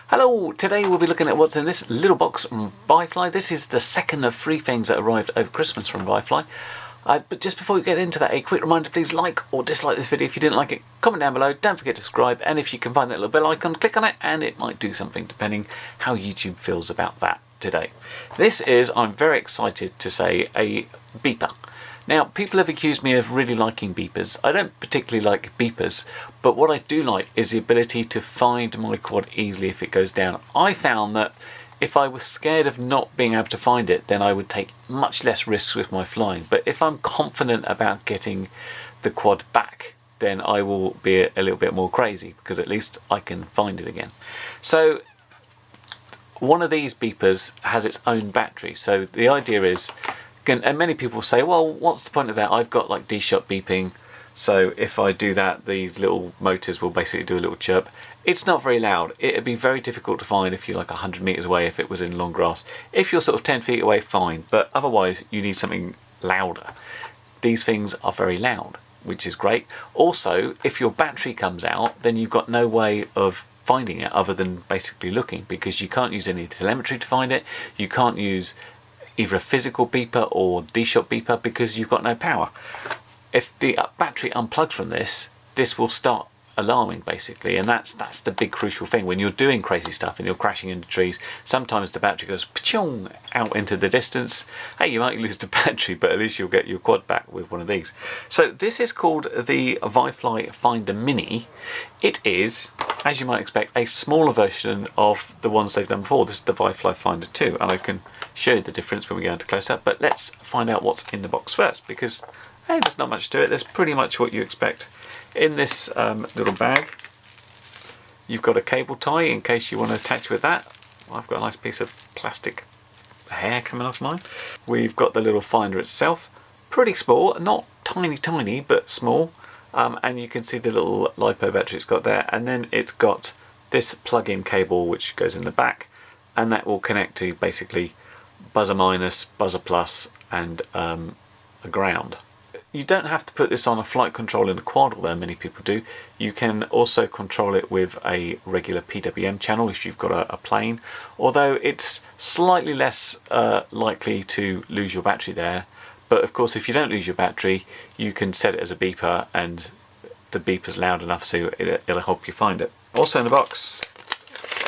Hello, today we'll be looking at what's in this little box from ViFly. This is the second of 3 things that arrived over Christmas from ViFly. But just before we get into that, a quick reminder, please like or dislike this video if you didn't like it. Comment down below, don't forget to subscribe, and if you can find that little bell icon, click on it and it might do something depending how YouTube feels about that today. This is, I'm very excited to say, a beeper. Now, people have accused me of really liking beepers. I don't particularly like beepers, but what I do like is the ability to find my quad easily if it goes down. I found that if I was scared of not being able to find it, then I would take much less risks with my flying. But if I'm confident about getting the quad back, then I will be a little bit more crazy, because at least I can find it again. So one of these beepers has its own battery. So the idea is, and many people say, well, what's the point of that? I've got like D-shot beeping, so if I do that, these little motors will basically do a little chirp. It's not very loud. It'd be very difficult to find if you're like 100 meters away, if it was in long grass. If you're sort of 10 feet away, fine, but otherwise you need something louder. These things are very loud, which is great. Also, if your battery comes out, then you've got no way of finding it other than basically looking, because you can't use any telemetry to find it. You can't use either a physical beeper or D-shot beeper because you've got no power. If the battery unplugs from this, this will start alarming basically, and that's the big crucial thing. When you're doing crazy stuff and you're crashing into trees, sometimes the battery goes pachong out into the distance. Hey, you might lose the battery, but at least you'll get your quad back with one of these. So this is called the ViFly Finder Mini. It is, as you might expect, a smaller version of the ones they've done before. This is the ViFly Finder 2, and I can show you the difference when we go into close up, but let's find out what's in the box first, because hey, there's not much to it. There's pretty much what you expect. In this little bag, you've got a cable tie in case you want to attach with that. I've got a nice piece of plastic hair coming off mine. We've got the little finder itself, pretty small, not tiny, but small. And you can see the little LiPo battery it's got there, and then it's got this plug-in cable which goes in the back, and that will connect to basically buzzer minus, buzzer plus, and a ground. You don't have to put this on a flight control in the quad, although many people do. You can also control it with a regular PWM channel if you've got a plane, although it's slightly less likely to lose your battery there. But of course, if you don't lose your battery, you can set it as a beeper, and the beeper's loud enough so it'll help you find it. Also in the box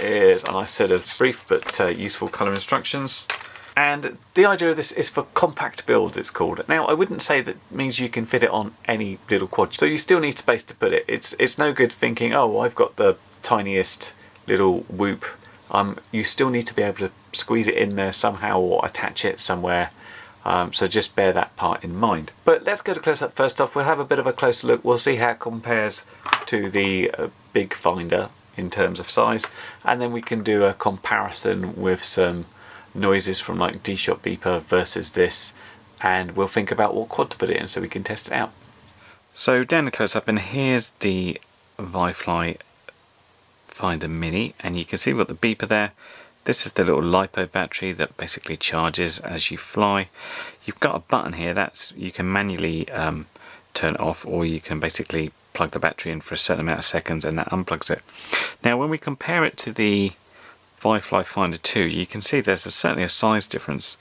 is a nice set of brief but useful colour instructions. And the idea of this is for compact builds, it's called. Now, I wouldn't say that means you can fit it on any little quad, so you still need space to put it. It's no good thinking, oh, I've got the tiniest little whoop. You still need to be able to squeeze it in there somehow or attach it somewhere. So just bear that part in mind. But let's go to close up first off. We'll have a bit of a closer look. We'll see how it compares to the big finder in terms of size, and then we can do a comparison with some noises from like D-shot beeper versus this, and we'll think about what quad to put it in so we can test it out. So down the close up, and here's the ViFly Finder Mini, and you can see we've got the beeper there. This is the little LiPo battery that basically charges as you fly. You've got a button here that's you can manually turn it off, or you can basically plug the battery in for a certain amount of seconds and that unplugs it. Now when we compare it to the ViFly Finder 2, you can see there's certainly a size difference.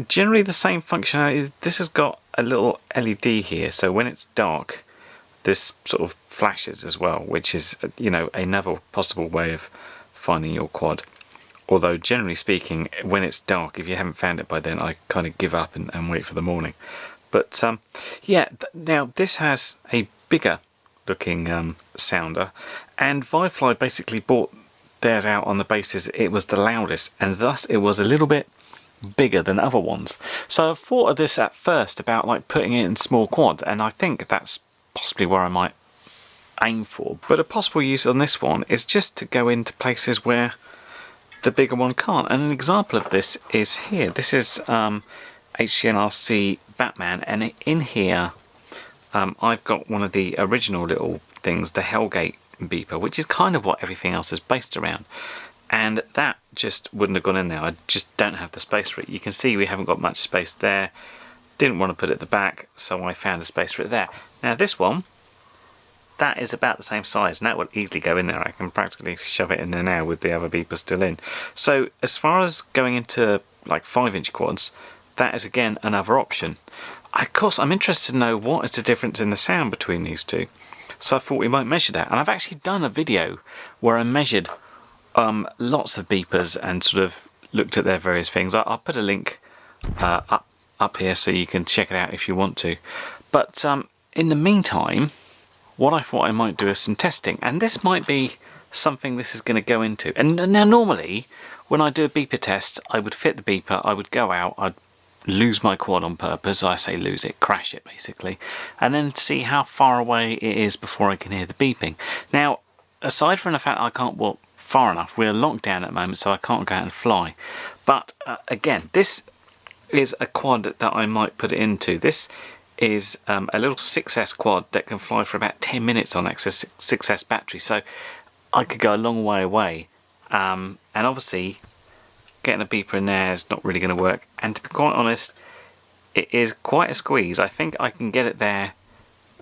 Generally the same functionality. This has got a little LED here, so when it's dark this sort of flashes as well, which is, you know, another possible way of finding your quad. Although generally speaking, when it's dark, if you haven't found it by then, I kind of give up and wait for the morning. But yeah, now this has a bigger looking sounder, and ViFly basically bought theirs out on the basis it was the loudest, and thus it was a little bit bigger than other ones. So I thought of this at first about like putting it in small quads, and I think that's possibly where I might aim for. But a possible use on this one is just to go into places where the bigger one can't, and an example of this is here. This is HCNRC Batman, and in here I've got one of the original little things, the Hellgate beeper, which is kind of what everything else is based around, and that just wouldn't have gone in there. I just don't have the space for it. You can see we haven't got much space there. Didn't want to put it at the back, so I found a space for it there. Now this one that is about the same size, and that would easily go in there. I can practically shove it in there now with the other beeper still in. So as far as going into like 5-inch quads, that is again another option. Of course, I'm interested to know what is the difference in the sound between these two. So I thought we might measure that, and I've actually done a video where I measured lots of beepers and sort of looked at their various things. I'll put a link up here so you can check it out if you want to. But in the meantime, what I thought I might do is some testing, and this might be something this is going to go into. And now normally when I do a beeper test, I would fit the beeper, I would go out, I'd lose my quad on purpose. I say lose it, crash it basically, and then see how far away it is before I can hear the beeping. Now, aside from the fact I can't walk far enough, we're locked down at the moment, so I can't go out and fly. But again, this is a quad that I might put it into. This is a little 6S quad that can fly for about 10 minutes on 6S battery, so I could go a long way away. And obviously getting a beeper in there is not really going to work, and to be quite honest, it is quite a squeeze. I think I can get it there,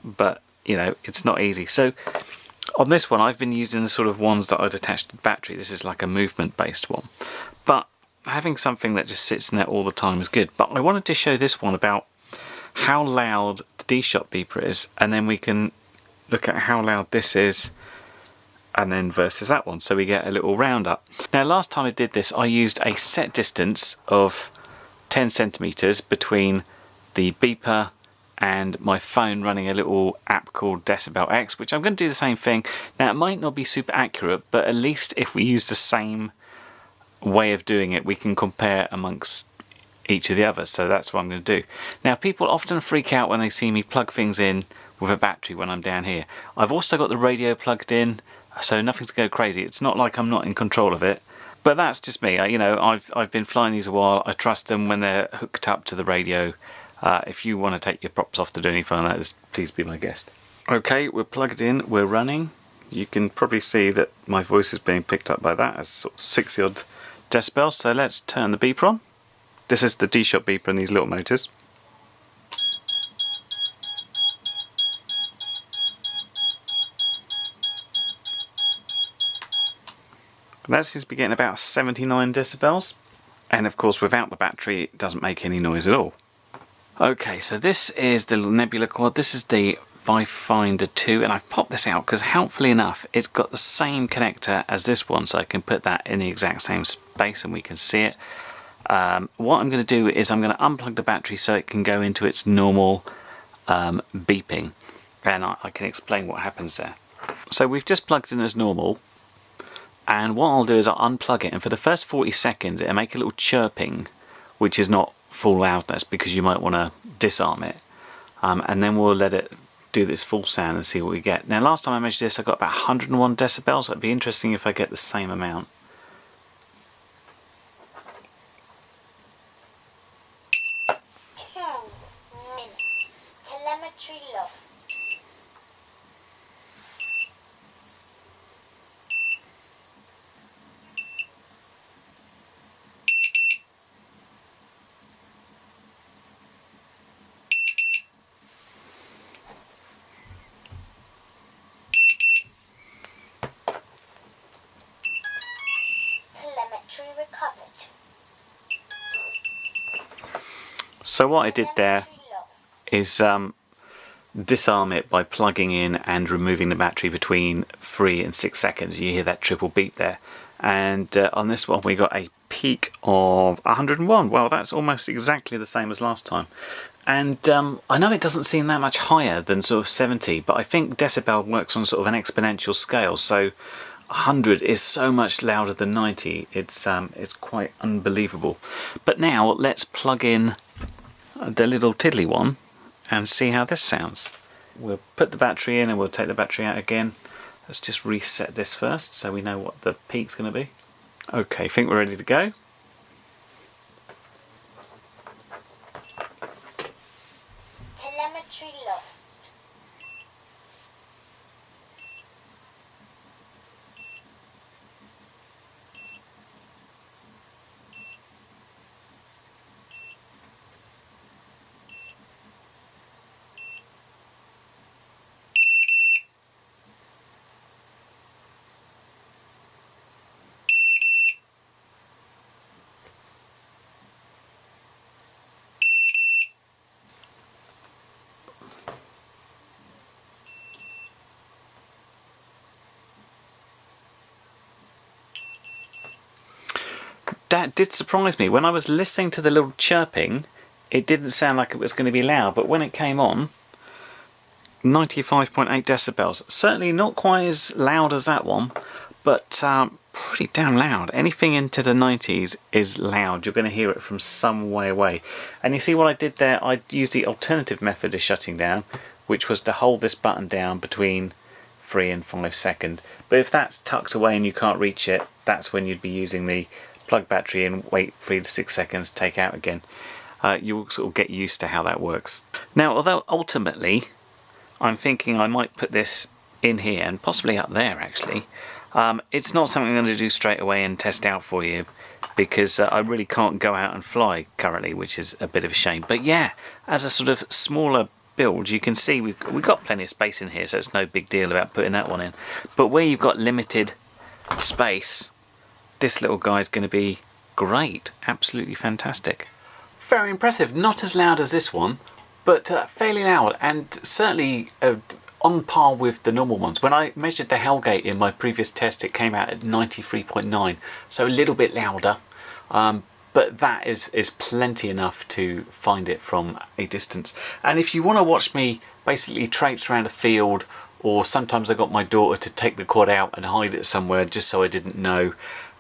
but you know, it's not easy. So on this one I've been using the sort of ones that I'd attach to the battery. This is like a movement based one, but having something that just sits in there all the time is good. But I wanted to show this one about how loud the D-Shot beeper is, and then we can look at how loud this is and then versus that one, so we get a little roundup. Now last time I did this I used a set distance of 10 centimeters between the beeper and my phone, running a little app called Decibel X, which I'm going to do the same thing. Now it might not be super accurate, but at least if we use the same way of doing it we can compare amongst each of the others, so that's what I'm going to do. Now people often freak out when they see me plug things in with a battery when I'm down here. I've also got the radio plugged in, so nothing's going to go crazy. It's not like I'm not in control of it, but that's just me. You know, I've been flying these a while. I trust them when they're hooked up to the radio. If you want to take your props off to do anything like that, just please be my guest. Okay, we're plugged in, we're running. You can probably see that my voice is being picked up by that as sort of 60 odd decibels, so let's turn the beeper on. This is the D-Shot beeper and these little motors. That seems to be getting about 79 decibels, and of course without the battery it doesn't make any noise at all. Okay, so this is the Nebula quad. This is the ViFly Finder 2, and I've popped this out because helpfully enough it's got the same connector as this one, so I can put that in the exact same space and we can see it. What I'm going to do is I'm going to unplug the battery so it can go into its normal beeping, and I can explain what happens there. So we've just plugged in as normal, and what I'll do is I'll unplug it, and for the first 40 seconds it'll make a little chirping, which is not full loudness because you might want to disarm it, and then we'll let it do this full sound and see what we get. Now last time I measured this I got about 101 decibels, so it'd be interesting if I get the same amount. Telemetry lost. Telemetry recovered. So what I did there is disarm it by plugging in and removing the battery between 3 and 6 seconds. You hear that triple beep there, and on this one we got a peak of 101. Well, that's almost exactly the same as last time, and I know it doesn't seem that much higher than sort of 70, but I think decibel works on sort of an exponential scale, so 100 is so much louder than 90. It's quite unbelievable. But now let's plug in the little tiddly one and see how this sounds. We'll put the battery in and we'll take the battery out again. Let's just reset this first so we know what the peak's going to be. Okay, I think we're ready to go. Telemetry lost. that did surprise me. When I was listening to the little chirping, it didn't sound like it was going to be loud, but when it came on, 95.8 decibels. Certainly not quite as loud as that one, but pretty damn loud. Anything into the 90s is loud. You're going to hear it from some way away. And you see what I did there? I used the alternative method of shutting down, which was to hold this button down between 3 and 5 seconds. But if that's tucked away and you can't reach it, that's when you'd be using the plug battery and wait 3 to 6 seconds, take out again. You'll sort of get used to how that works. Now, although ultimately I'm thinking I might put this in here and possibly up there actually, it's not something I'm going to do straight away and test out for you, because I really can't go out and fly currently, which is a bit of a shame. But yeah, as a sort of smaller build, you can see we've got plenty of space in here, so it's no big deal about putting that one in. But where you've got limited space, this little guy's going to be great. Absolutely fantastic. Very impressive. Not as loud as this one, but fairly loud, and certainly on par with the normal ones. When I measured the Hellgate in my previous test, it came out at 93.9, so a little bit louder, but that is plenty enough to find it from a distance. And if you want to watch me basically traipse around a field, or sometimes I got my daughter to take the quad out and hide it somewhere just so I didn't know,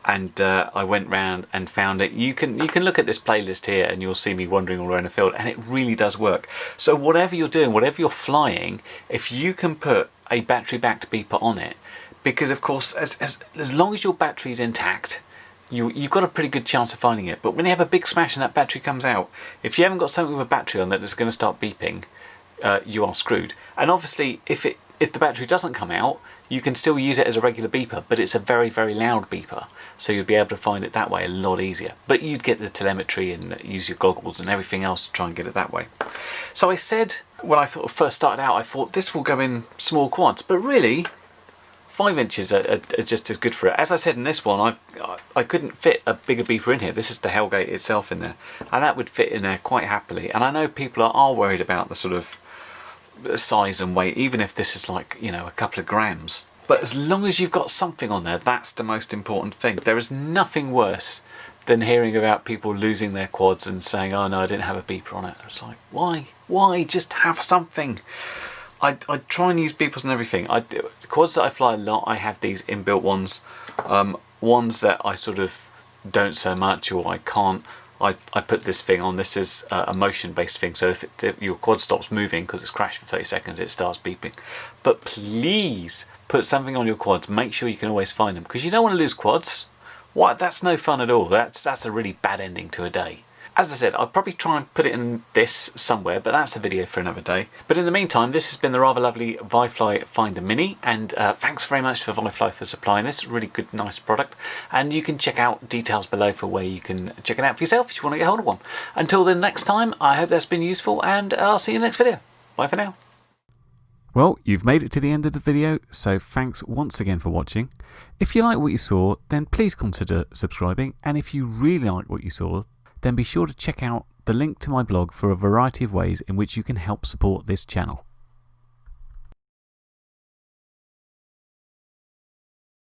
and I went round and found it. You can look at this playlist here and you'll see me wandering all around the field, and it really does work. So whatever you're doing, whatever you're flying, if you can put a battery backed beeper on it, because of course as long as your battery is intact, you've got a pretty good chance of finding it. But when you have a big smash and that battery comes out, if you haven't got something with a battery on that's going to start beeping, you are screwed. And obviously if the battery doesn't come out, you can still use it as a regular beeper, but it's a very, very loud beeper, so you'd be able to find it that way a lot easier. But you'd get the telemetry and use your goggles and everything else to try and get it that way. So I said, when I first started out, I thought this will go in small quads, but really 5 inches are just as good for it. As I said in this one, I couldn't fit a bigger beeper in here. This is the Hellgate itself in there, and that would fit in there quite happily. And I know people are worried about the sort of size and weight, even if this is like, you know, a couple of grams. But as long as you've got something on there, that's the most important thing. There is nothing worse than hearing about people losing their quads and saying, oh no, I didn't have a beeper on it. It's like, why just have something? I try and use beepers and everything. The quads that I fly a lot, I have these inbuilt ones. Ones that I sort of don't so much, or I can't, I put this thing on. This is a motion-based thing, so if your quad stops moving because it's crashed for 30 seconds, it starts beeping. But please put something on your quads. Make sure you can always find them, because you don't want to lose quads. What? That's no fun at all. That's a really bad ending to a day. As I said, I'll probably try and put it in this somewhere, but that's a video for another day. But in the meantime, this has been the rather lovely ViFly Finder Mini, and thanks very much for ViFly for supplying this. Really good, nice product. And you can check out details below for where you can check it out for yourself if you want to get hold of one. Until then, next time, I hope that's been useful, and I'll see you in the next video. Bye for now. Well, you've made it to the end of the video, so thanks once again for watching. If you like what you saw, then please consider subscribing, and if you really like what you saw, then be sure to check out the link to my blog for a variety of ways in which you can help support this channel.